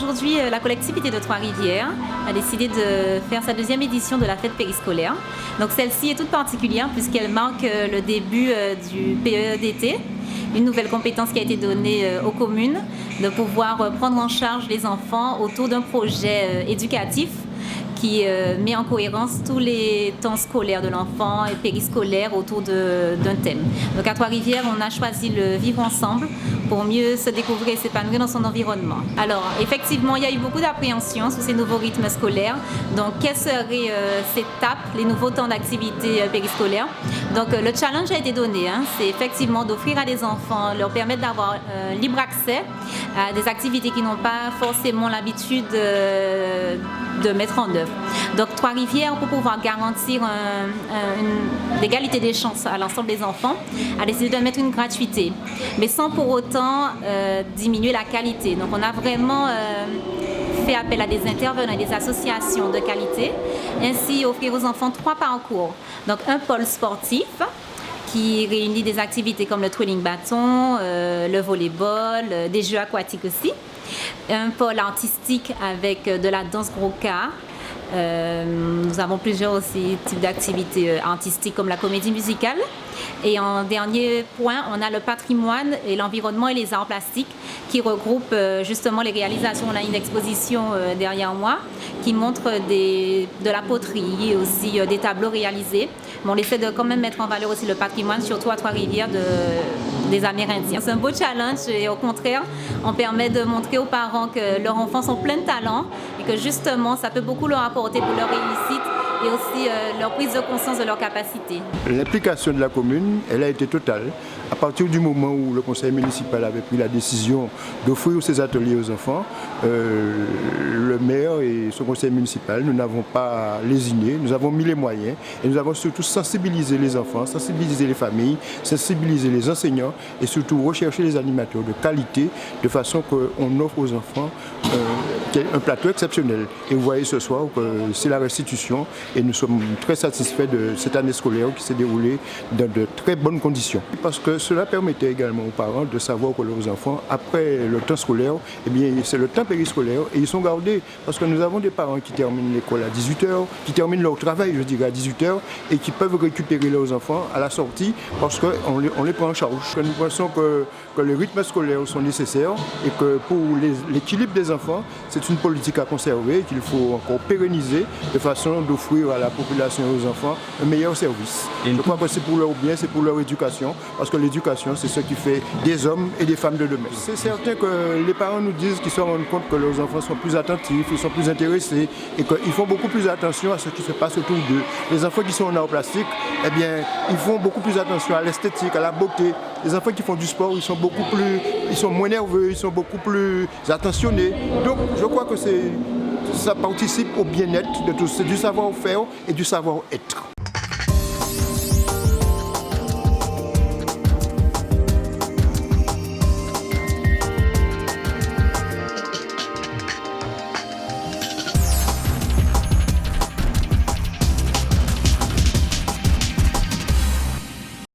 aujourd'hui, la collectivité de Trois-Rivières a décidé de faire sa deuxième édition de la fête périscolaire. Donc celle-ci est toute particulière puisqu'elle marque le début du PE d'été, une nouvelle compétence qui a été donnée aux communes de pouvoir prendre en charge les enfants autour d'un projet éducatif qui met en cohérence tous les temps scolaires de l'enfant et périscolaires autour d'un thème. Donc à Trois-Rivières, on a choisi le vivre ensemble pour mieux se découvrir et s'épanouir dans son environnement. Alors effectivement, il y a eu beaucoup d'appréhension sur ces nouveaux rythmes scolaires. Donc quelles seraient ces étapes, les nouveaux temps d'activité périscolaire? Donc le challenge a été donné, c'est effectivement d'offrir à des enfants, leur permettre d'avoir libre accès à des activités qu'ils n'ont pas forcément l'habitude de mettre en œuvre. Donc Trois-Rivières, pour pouvoir garantir l'égalité des chances à l'ensemble des enfants, a décidé de mettre une gratuité, mais sans pour autant diminuer la qualité. Donc on a vraiment fait appel à des intervenants et des associations de qualité, ainsi offrir aux enfants 3 parcours. Donc un pôle sportif qui réunit des activités comme le twirling bâton, le volleyball, des jeux aquatiques aussi. Un pôle artistique avec de la danse gros-cas. Nous avons plusieurs aussi types d'activités artistiques comme la comédie musicale. Et en dernier point, on a le patrimoine et l'environnement et les arts plastiques qui regroupent justement les réalisations. On a une exposition derrière moi qui montre de la poterie et aussi des tableaux réalisés. Mais on essaie de quand même mettre en valeur aussi le patrimoine, surtout à Trois-Rivières des Amérindiens. C'est un beau challenge et au contraire, on permet de montrer aux parents que leurs enfants sont pleins de talent et que justement, ça peut beaucoup leur apporter pour leur réussite et aussi leur prise de conscience de leurs capacités. L'implication de la commune, elle a été totale. À partir du moment où le conseil municipal avait pris la décision d'offrir ces ateliers aux enfants, le maire et son conseil municipal, nous n'avons pas lésiné, nous avons mis les moyens et nous avons surtout sensibilisé les enfants, sensibilisé les familles, sensibilisé les enseignants et surtout rechercher les animateurs de qualité de façon qu'on offre aux enfants un plateau exceptionnel. Et vous voyez ce soir que c'est la restitution et nous sommes très satisfaits de cette année scolaire qui s'est déroulée dans de très bonnes conditions. Parce que cela permettait également aux parents de savoir que leurs enfants, après le temps scolaire, eh bien, c'est le temps périscolaire et ils sont gardés. Parce que nous avons des parents qui terminent l'école à 18h, qui terminent leur travail, je dirais, à 18h et qui peuvent récupérer leurs enfants à la sortie parce qu'on les prend en charge. Nous pensons que les rythmes scolaires sont nécessaires et que pour l'équilibre des enfants, c'est une politique à conserver qu'il faut encore pérenniser de façon d'offrir à la population et aux enfants un meilleur service. Je crois que c'est pour leur bien, c'est pour leur éducation, parce que l'éducation, c'est ce qui fait des hommes et des femmes de demain. C'est certain que les parents nous disent qu'ils se rendent compte que leurs enfants sont plus attentifs, ils sont plus intéressés et qu'ils font beaucoup plus attention à ce qui se passe autour d'eux. Les enfants qui sont en art plastique, eh bien, ils font beaucoup plus attention à l'esthétique, à la beauté. Les enfants qui font du sport, ils sont moins nerveux, ils sont beaucoup plus attentionnés. Donc, je crois que ça participe au bien-être de tous, c'est du savoir-faire et du savoir-être.